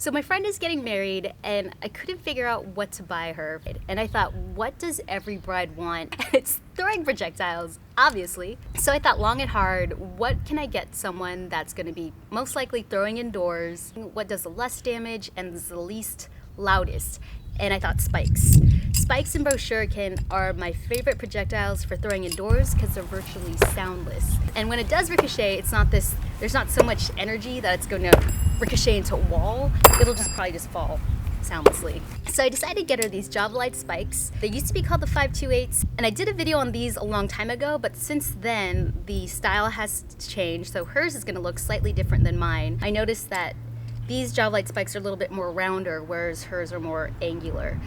So my friend is getting married and I couldn't figure out what to buy her. And I thought, what does every bride want? It's throwing projectiles, obviously. So I thought long and hard, what can I get someone that's gonna be most likely throwing indoors? What does the less damage and is the least loudest? And I thought spikes. Spikes and bo-shuriken are my favorite projectiles for throwing indoors because they're virtually soundless. And when it does ricochet, there's not so much energy that it's going to ricochet into a wall. It'll probably just fall soundlessly. So I decided to get her these Java-Lite spikes. They used to be called the 528s, and I did a video on these a long time ago, but since then the style has changed, so hers is going to look slightly different than mine. I noticed that these Java-Lite spikes are a little bit more rounder, whereas hers are more angular.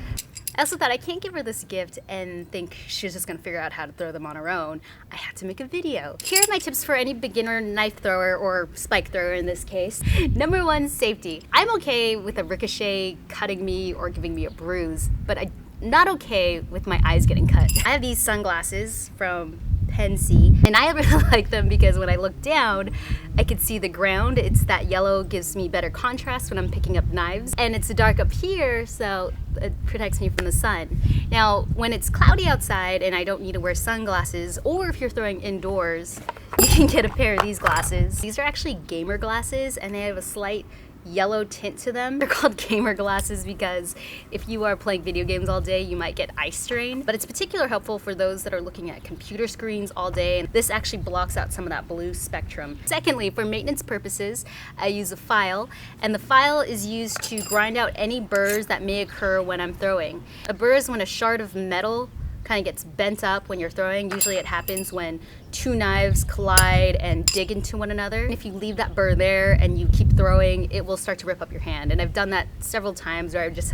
I also thought I can't give her this gift and think she's just gonna figure out how to throw them on her own. I had to make a video. Here are my tips for any beginner knife thrower or spike thrower in this case. Number one, safety. I'm okay with a ricochet cutting me or giving me a bruise, but I'm not okay with my eyes getting cut. I have these sunglasses from Pensy, and I really like them because when I look down, I can see the ground. It's that yellow gives me better contrast when I'm picking up knives, and it's dark up here, so it protects me from the sun. Now, when it's cloudy outside and I don't need to wear sunglasses, or if you're throwing indoors, you can get a pair of these glasses. These are actually gamer glasses, and they have a slight yellow tint to them. They're called gamer glasses because if you are playing video games all day, you might get eye strain, but it's particularly helpful for those that are looking at computer screens all day, and this actually blocks out some of that blue spectrum. Secondly, for maintenance purposes, I use a file, and the file is used to grind out any burrs that may occur when I'm throwing. A burr is when a shard of metal kind of gets bent up when you're throwing. Usually it happens when two knives collide and dig into one another. If you leave that burr there and you keep throwing, it will start to rip up your hand. And I've done that several times where I just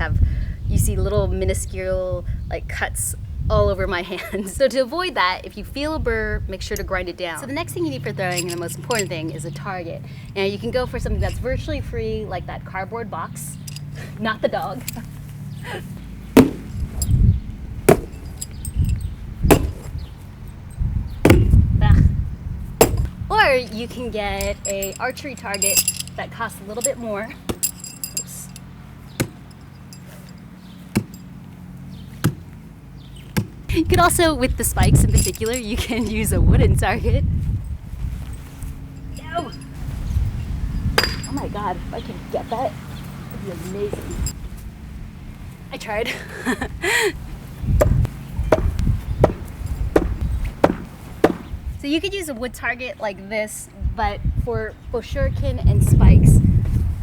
you see little minuscule like cuts all over my hands. So to avoid that, if you feel a burr, make sure to grind it down. So the next thing you need for throwing, and the most important thing, is a target. Now you can go for something that's virtually free, like that cardboard box, not the dog. Or you can get a archery target that costs a little bit more. Oops. You could also, with the spikes in particular, you can use a wooden target. Go! Oh my god, if I could get that, it'd be amazing. I tried. So you could use a wood target like this, but for bo-shuriken and spikes,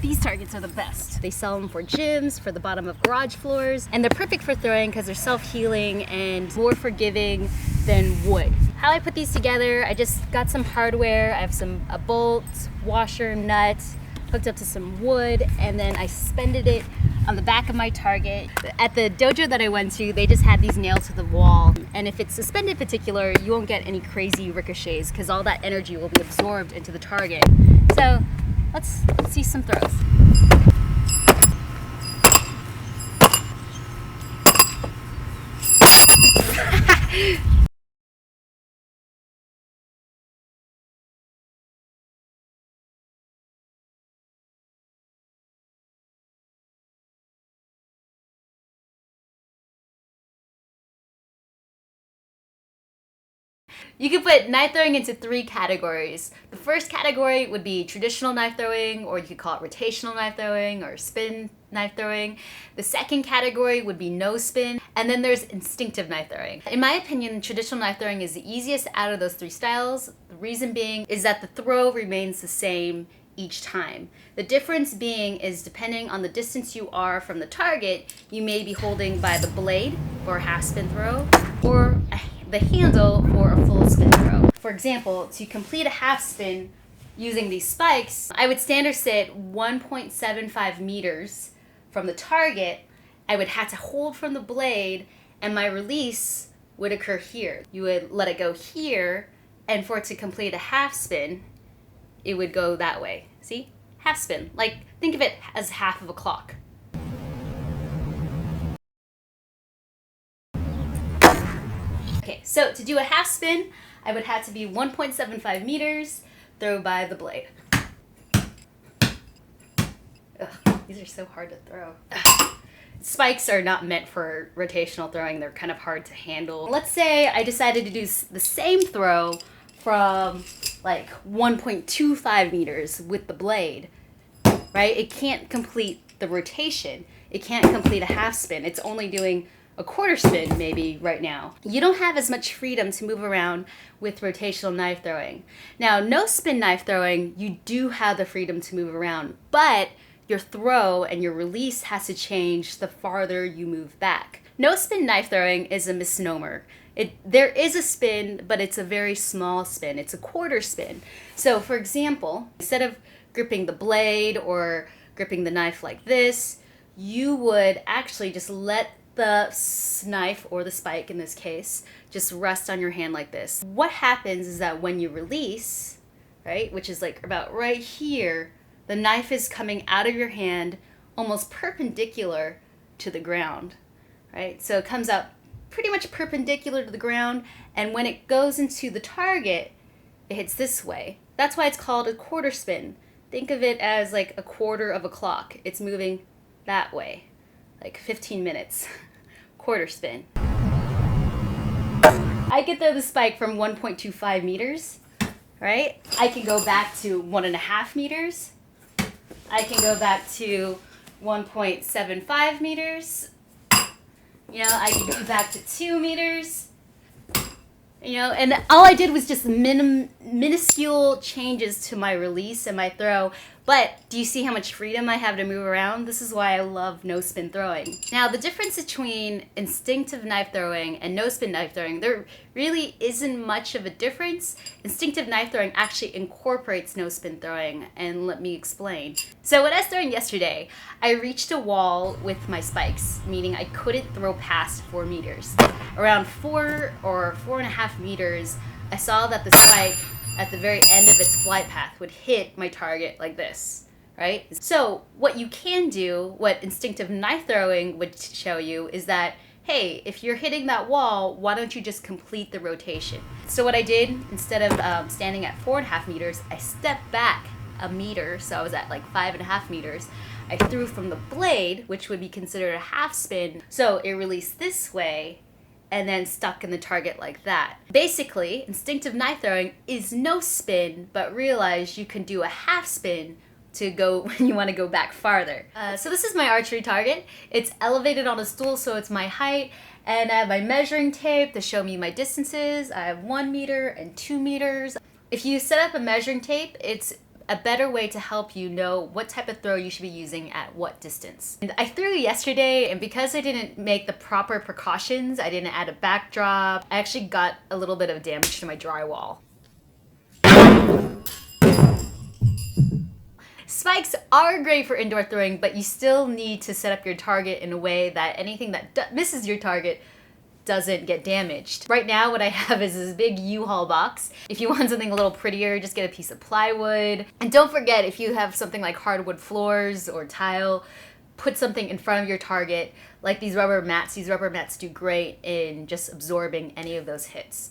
these targets are the best. They sell them for gyms, for the bottom of garage floors, and they're perfect for throwing because they're self-healing and more forgiving than wood. How I put these together, I just got some hardware. I have a bolt, washer, nut, hooked up to some wood, and then I suspended it on the back of my target. At the dojo that I went to, they just had these nailed to the wall, and if it's suspended in particular, you won't get any crazy ricochets because all that energy will be absorbed into the target. So let's see some throws. You can put knife throwing into three categories. The first category would be traditional knife throwing, or you could call it rotational knife throwing or spin knife throwing. The second category would be no spin, and then there's instinctive knife throwing. In my opinion, traditional knife throwing is the easiest out of those three styles. The reason being is that the throw remains the same each time. The difference being is depending on the distance you are from the target, you may be holding by the blade for a half spin throw, or the handle for a full spin throw. For example, to complete a half spin using these spikes, I would stand or sit 1.75 meters from the target. I would have to hold from the blade, and my release would occur here. You would let it go here, and for it to complete a half spin, it would go that way. See? Half spin. Like, think of it as half of a clock. Okay, so to do a half spin, I would have to be 1.75 meters, throw by the blade. Ugh. These are so hard to throw. Spikes are not meant for rotational throwing. They're kind of hard to handle. Let's say I decided to do the same throw from like 1.25 meters with the blade, right? It can't complete the rotation. It can't complete a half spin. It's only doing a quarter spin maybe right now. You don't have as much freedom to move around with rotational knife throwing. Now, no spin knife throwing, you do have the freedom to move around, but your throw and your release has to change the farther you move back. No spin knife throwing is a misnomer. There is a spin, but it's a very small spin. It's a quarter spin. So for example, instead of gripping the blade or gripping the knife like this, you would actually just let the knife, or the spike in this case, just rest on your hand like this. What happens is that when you release, right, which is like about right here, the knife is coming out of your hand almost perpendicular to the ground, right? So it comes out pretty much perpendicular to the ground, and when it goes into the target, it hits this way. That's why it's called a quarter spin. Think of it as like a quarter of a clock. It's moving that way, like 15 minutes. Quarter spin. I could throw the spike from 1.25 meters, right? I can go back to 1.5 meters. I can go back to 1.75 meters. You know, I can go back to 2 meters. You know, and all I did was just minuscule changes to my release and my throw. But do you see how much freedom I have to move around? This is why I love no spin throwing. Now, the difference between instinctive knife throwing and no spin knife throwing, there really isn't much of a difference. Instinctive knife throwing actually incorporates no spin throwing, and let me explain. So when I was throwing yesterday, I reached a wall with my spikes, meaning I couldn't throw past 4 meters. Around 4 or 4.5 meters, I saw that the spike at the very end of its flight path would hit my target like this, right? So what you can do, what instinctive knife throwing would show you, is that, hey, if you're hitting that wall, why don't you just complete the rotation? So what I did, instead of standing at 4.5 meters, I stepped back a meter, so I was at like 5.5 meters. I threw from the blade, which would be considered a half spin, so it released this way, and then stuck in the target like that. Basically, instinctive knife throwing is no spin, but realize you can do a half spin to go when you want to go back farther. So this is my archery target. It's elevated on a stool, so it's my height, and I have my measuring tape to show me my distances. I have 1 meter and 2 meters. If you set up a measuring tape, it's a better way to help you know what type of throw you should be using at what distance. And I threw yesterday, and because I didn't make the proper precautions, I didn't add a backdrop, I actually got a little bit of damage to my drywall. Spikes are great for indoor throwing, but you still need to set up your target in a way that anything that misses your target doesn't get damaged. Right now what I have is this big U-Haul box. If you want something a little prettier, just get a piece of plywood. And don't forget, if you have something like hardwood floors or tile, put something in front of your target, like these rubber mats. These rubber mats do great in just absorbing any of those hits.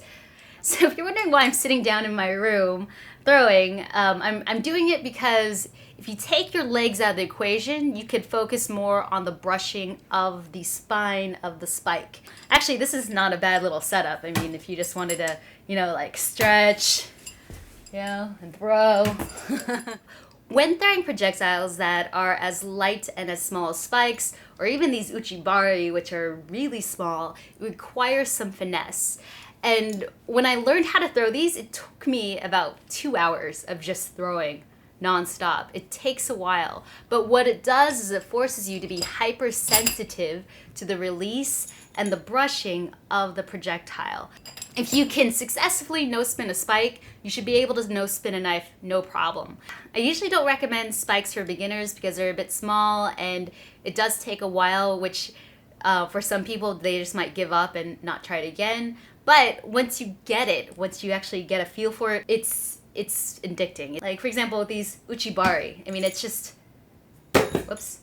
So if you're wondering why I'm sitting down in my room throwing, I'm doing it because if you take your legs out of the equation, you could focus more on the brushing of the spine of the spike. Actually, this is not a bad little setup. I mean, if you just wanted to, you know, like stretch, you know, and throw. When throwing projectiles that are as light and as small as spikes, or even these uchibari, which are really small, it requires some finesse. And when I learned how to throw these, it took me about 2 hours of just throwing non-stop. It takes a while, but what it does is it forces you to be hypersensitive to the release and the brushing of the projectile. If you can successfully no-spin a spike, you should be able to no-spin a knife, no problem. I usually don't recommend spikes for beginners because they're a bit small and it does take a while, which for some people, they just might give up and not try it again. But once you get it, once you actually get a feel for it, it's addicting. Like, for example, with these uchibari, I mean, it's just, whoops,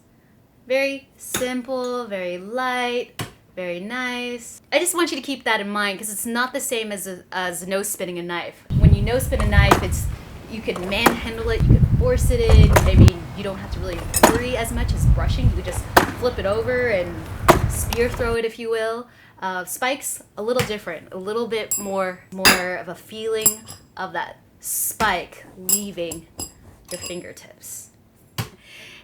very simple, very light, very nice. I just want you to keep that in mind because it's not the same as no spinning a knife. When you no spin a knife, you can manhandle it, you can force it in. Maybe you don't have to really worry as much as brushing. You could just flip it over and spear throw it, if you will. Spikes, a little different, a little bit more of a feeling of that spike leaving your fingertips.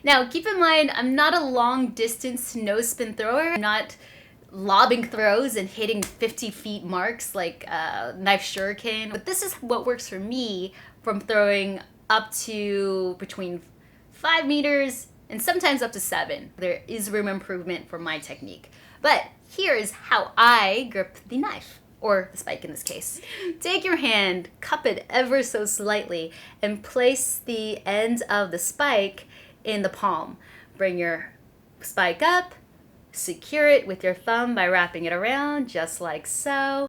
Now, keep in mind, I'm not a long distance no spin thrower. I'm not lobbing throws and hitting 50 feet marks like knife shuriken. But this is what works for me from throwing up to between 5 meters and sometimes up to 7. There is room improvement for my technique. But here is how I grip the knife, or the spike in this case. Take your hand, cup it ever so slightly, and place the end of the spike in the palm. Bring your spike up, secure it with your thumb by wrapping it around, just like so.